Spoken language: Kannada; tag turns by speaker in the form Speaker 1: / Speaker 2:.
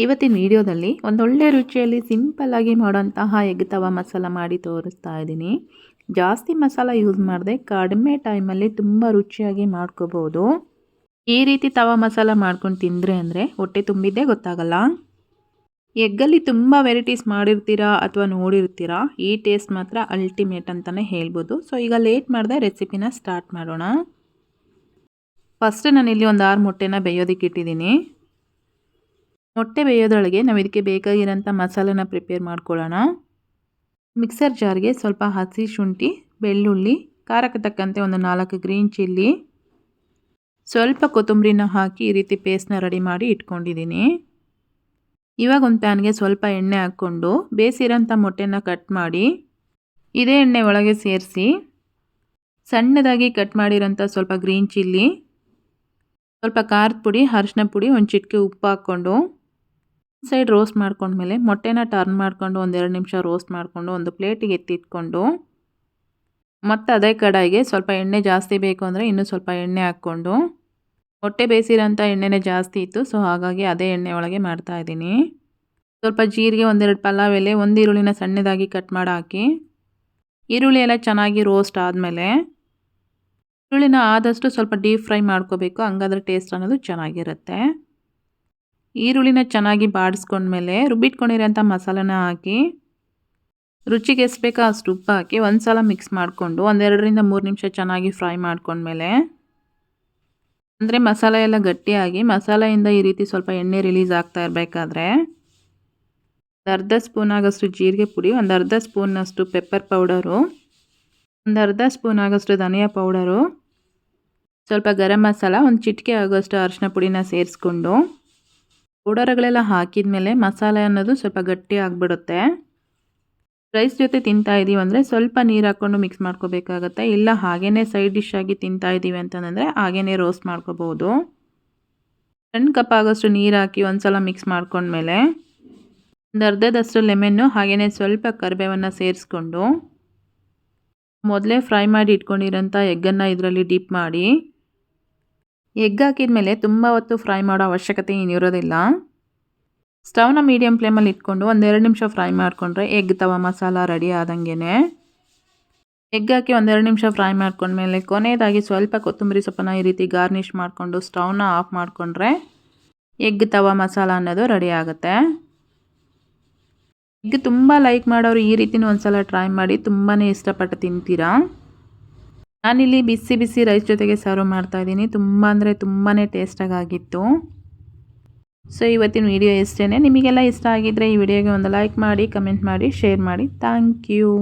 Speaker 1: ಇವತ್ತಿನ ವಿಡಿಯೋದಲ್ಲಿ ಒಂದೊಳ್ಳೆ ರುಚಿಯಲ್ಲಿ ಸಿಂಪಲ್ಲಾಗಿ ಮಾಡೋಂತಹ ಎಗ್ ತವಾ ಮಸಾಲ ಮಾಡಿ ತೋರಿಸ್ತಾ ಇದ್ದೀನಿ. ಜಾಸ್ತಿ ಮಸಾಲ ಯೂಸ್ ಮಾಡದೆ ಕಡಿಮೆ ಟೈಮಲ್ಲಿ ತುಂಬ ರುಚಿಯಾಗಿ ಮಾಡ್ಕೋಬೋದು. ಈ ರೀತಿ ತವಾ ಮಸಾಲ ಮಾಡ್ಕೊಂಡು ತಿಂದರೆ ಅಂದರೆ ಹೊಟ್ಟೆ ತುಂಬಿದ್ದೇ ಗೊತ್ತಾಗಲ್ಲ. ಎಗ್ಗಲ್ಲಿ ತುಂಬ ವೆರೈಟೀಸ್ ಮಾಡಿರ್ತೀರಾ ಅಥವಾ ನೋಡಿರ್ತೀರಾ, ಈ ಟೇಸ್ಟ್ ಮಾತ್ರ ಅಲ್ಟಿಮೇಟ್ ಅಂತಲೇ ಹೇಳ್ಬೋದು. ಸೊ ಈಗ ಲೇಟ್ ಮಾಡದೆ ರೆಸಿಪಿನ ಸ್ಟಾರ್ಟ್ ಮಾಡೋಣ. ಫಸ್ಟ್ ನಾನಿಲ್ಲಿ ಒಂದು 6 ಮೊಟ್ಟೆನ ಬೇಯೋದಕ್ಕೆ ಇಟ್ಟಿದ್ದೀನಿ. ಮೊಟ್ಟೆ ಬೇಯೋದ್ರೊಳಗೆ ನಾವು ಇದಕ್ಕೆ ಬೇಕಾಗಿರೋಂಥ ಮಸಾಲೆನ ಪ್ರಿಪೇರ್ ಮಾಡ್ಕೊಳ್ಳೋಣ. ಮಿಕ್ಸರ್ ಜಾರ್ಗೆ ಸ್ವಲ್ಪ ಹಸಿ ಶುಂಠಿ, ಬೆಳ್ಳುಳ್ಳಿ, ಖಾರಕ್ಕೆ ತಕ್ಕಂತೆ ಒಂದು 4 ಗ್ರೀನ್ ಚಿಲ್ಲಿ, ಸ್ವಲ್ಪ ಕೊತ್ತಂಬರಿನ ಹಾಕಿ ಈ ರೀತಿ ಪೇಸ್ಟ್ನ ರೆಡಿ ಮಾಡಿ ಇಟ್ಕೊಂಡಿದ್ದೀನಿ. ಇವಾಗ ಒಂದು ಪ್ಯಾನ್ಗೆ ಸ್ವಲ್ಪ ಎಣ್ಣೆ ಹಾಕ್ಕೊಂಡು ಬೇಯಿಸಿರೋಂಥ ಮೊಟ್ಟೆನ ಕಟ್ ಮಾಡಿ ಇದೇ ಎಣ್ಣೆ ಒಳಗೆ ಸೇರಿಸಿ ಸಣ್ಣದಾಗಿ ಕಟ್ ಮಾಡಿರೋಂಥ ಸ್ವಲ್ಪ ಗ್ರೀನ್ ಚಿಲ್ಲಿ, ಸ್ವಲ್ಪ ಖಾರದ ಪುಡಿ, ಅರಿಶಿನ ಪುಡಿ, ಒಂದು ಚಿಟಿಕೆ ಉಪ್ಪು ಹಾಕ್ಕೊಂಡು ಸೈಡ್ ರೋಸ್ಟ್ ಮಾಡ್ಕೊಂಡ್ಮೇಲೆ ಮೊಟ್ಟೆನ ಟರ್ನ್ ಮಾಡ್ಕೊಂಡು ಒಂದು 2 ನಿಮಿಷ ರೋಸ್ಟ್ ಮಾಡಿಕೊಂಡು ಒಂದು ಪ್ಲೇಟಿಗೆ ಎತ್ತಿಟ್ಕೊಂಡು ಮತ್ತು ಅದೇ ಕಡಾಯಿಗೆ ಸ್ವಲ್ಪ ಎಣ್ಣೆ ಜಾಸ್ತಿ ಬೇಕು ಅಂದರೆ ಇನ್ನೂ ಸ್ವಲ್ಪ ಎಣ್ಣೆ ಹಾಕ್ಕೊಂಡು, ಮೊಟ್ಟೆ ಬೇಯಿಸಿರೋಂಥ ಎಣ್ಣೆನೇ ಜಾಸ್ತಿ ಇತ್ತು, ಸೊ ಹಾಗಾಗಿ ಅದೇ ಎಣ್ಣೆ ಒಳಗೆ ಮಾಡ್ತಾಯಿದ್ದೀನಿ. ಸ್ವಲ್ಪ ಜೀರಿಗೆ, 1-2 ಪಲಾವ್ ಎಲೆ, ಒಂದು ಈರುಳ್ಳಿನ ಸಣ್ಣದಾಗಿ ಕಟ್ ಮಾಡಿ ಹಾಕಿ ಈರುಳ್ಳಿ ಎಲ್ಲ ಚೆನ್ನಾಗಿ ರೋಸ್ಟ್ ಆದಮೇಲೆ ಈರುಳ್ಳಿನ ಆದಷ್ಟು ಸ್ವಲ್ಪ ಡೀಪ್ ಫ್ರೈ ಮಾಡ್ಕೋಬೇಕು, ಹಂಗಾದ್ರೆ ಟೇಸ್ಟ್ ಅನ್ನೋದು ಚೆನ್ನಾಗಿರುತ್ತೆ. ಈರುಳ್ಳಿನ ಚೆನ್ನಾಗಿ ಬಾಡಿಸ್ಕೊಂಡ್ಮೇಲೆ ರುಬ್ಬಿಟ್ಕೊಂಡಿರೋಂಥ ಮಸಾಲೆನ ಹಾಕಿ ರುಚಿಗೆ ಎಷ್ಟು ಬೇಕೋ ಅಷ್ಟು ಉಪ್ಪು ಹಾಕಿ ಒಂದು ಸಲ ಮಿಕ್ಸ್ ಮಾಡಿಕೊಂಡು 1-2-3 ನಿಮಿಷ ಚೆನ್ನಾಗಿ ಫ್ರೈ ಮಾಡ್ಕೊಂಡ್ಮೇಲೆ, ಅಂದರೆ ಮಸಾಲೆ ಎಲ್ಲ ಗಟ್ಟಿಯಾಗಿ ಮಸಾಲೆಯಿಂದ ಈ ರೀತಿ ಸ್ವಲ್ಪ ಎಣ್ಣೆ ರಿಲೀಸ್ ಆಗ್ತಾ ಇರಬೇಕಾದ್ರೆ ಅರ್ಧ ಸ್ಪೂನ್ ಆಗೋಷ್ಟು ಜೀರಿಗೆ ಪುಡಿ, ಒಂದು ಅರ್ಧ ಸ್ಪೂನಷ್ಟು ಪೆಪ್ಪರ್ ಪೌಡರು, ಒಂದು ಅರ್ಧ ಸ್ಪೂನ್ ಆಗೋಷ್ಟು ಧನಿಯಾ ಪೌಡರು, ಸ್ವಲ್ಪ ಗರಂ ಮಸಾಲ, ಒಂದು ಚಿಟಿಕೆ ಆಗೋಷ್ಟು ಅರಿಶಿನ ಪುಡಿನ ಸೇರಿಸ್ಕೊಂಡು ಪೌಡರ್ಗಳೆಲ್ಲ ಹಾಕಿದ ಮೇಲೆ ಮಸಾಲೆ ಅನ್ನೋದು ಸ್ವಲ್ಪ ಗಟ್ಟಿ ಆಗಿಬಿಡುತ್ತೆ. ರೈಸ್ ಜೊತೆ ತಿಂತಾ ಇದ್ದೀವಿ ಅಂದರೆ ಸ್ವಲ್ಪ ನೀರು ಹಾಕ್ಕೊಂಡು ಮಿಕ್ಸ್ ಮಾಡ್ಕೋಬೇಕಾಗತ್ತೆ. ಇಲ್ಲ ಹಾಗೇ ಸೈಡ್ ಡಿಶ್ ಆಗಿ ತಿಂತಾ ಇದ್ದೀವಿ ಅಂತಂದರೆ ಹಾಗೇ ರೋಸ್ಟ್ ಮಾಡ್ಕೋಬೋದು. 2 ಕಪ್ ಆಗೋಷ್ಟು ನೀರು ಹಾಕಿ ಒಂದು ಸಲ ಮಿಕ್ಸ್ ಮಾಡ್ಕೊಂಡ್ಮೇಲೆ ಒಂದು ಅರ್ಧದಷ್ಟು ಲೆಮನ್ನು ಹಾಗೆಯೇ ಸ್ವಲ್ಪ ಕರಿಬೇವನ್ನು ಸೇರಿಸ್ಕೊಂಡು ಮೊದಲೇ ಫ್ರೈ ಮಾಡಿ ಇಟ್ಕೊಂಡಿರೋಂಥ ಎಗ್ಗನ್ನು ಇದರಲ್ಲಿ ಡಿಪ್ ಮಾಡಿ, ಎಗ್ ಹಾಕಿದ ಮೇಲೆ ತುಂಬ ಹೊತ್ತು ಫ್ರೈ ಮಾಡೋ ಅವಶ್ಯಕತೆ ಏನಿರೋದಿಲ್ಲ. ಸ್ಟವ್ನ ಮೀಡಿಯಮ್ ಫ್ಲೇಮಲ್ಲಿ ಇಟ್ಕೊಂಡು 1-2 ನಿಮಿಷ ಫ್ರೈ ಮಾಡಿಕೊಂಡ್ರೆ ಎಗ್ ತವಾ ಮಸಾಲ ರೆಡಿ ಆದಂಗೆ. ಎಗ್ ಹಾಕಿ 1-2 ನಿಮಿಷ ಫ್ರೈ ಮಾಡ್ಕೊಂಡ್ಮೇಲೆ ಕೊನೆಯದಾಗಿ ಸ್ವಲ್ಪ ಕೊತ್ತಂಬರಿ ಸೊಪ್ಪನ್ನ ಈ ರೀತಿ ಗಾರ್ನಿಷ್ ಮಾಡಿಕೊಂಡು ಸ್ಟವ್ನ ಆಫ್ ಮಾಡಿಕೊಂಡ್ರೆ ಎಗ್ ತವಾ ಮಸಾಲ ಅನ್ನೋದು ರೆಡಿ ಆಗುತ್ತೆ. ಎಗ್ ತುಂಬ ಲೈಕ್ ಮಾಡೋರು ಈ ರೀತಿನೂ ಒಂದ್ಸಲ ಟ್ರೈ ಮಾಡಿ, ತುಂಬಾ ಇಷ್ಟಪಟ್ಟು ತಿಂತೀರಾ. ನಾನಿಲ್ಲಿ ಬಿಸಿ ಬಿಸಿ ರೈಸ್ ಜೊತೆಗೆ ಸರ್ವ್ ಮಾಡ್ತಾಯಿದ್ದೀನಿ. ತುಂಬ ಅಂದರೆ ತುಂಬಾ ಟೇಸ್ಟಾಗಿತ್ತು. ಸೊ ಇವತ್ತಿನ ವಿಡಿಯೋ ಇಷ್ಟೇ. ನಿಮಗೆಲ್ಲ ಇಷ್ಟ ಆಗಿದ್ದರೆ ಈ ವಿಡಿಯೋಗೆ ಒಂದು ಲೈಕ್ ಮಾಡಿ, ಕಮೆಂಟ್ ಮಾಡಿ, ಶೇರ್ ಮಾಡಿ. Thank you.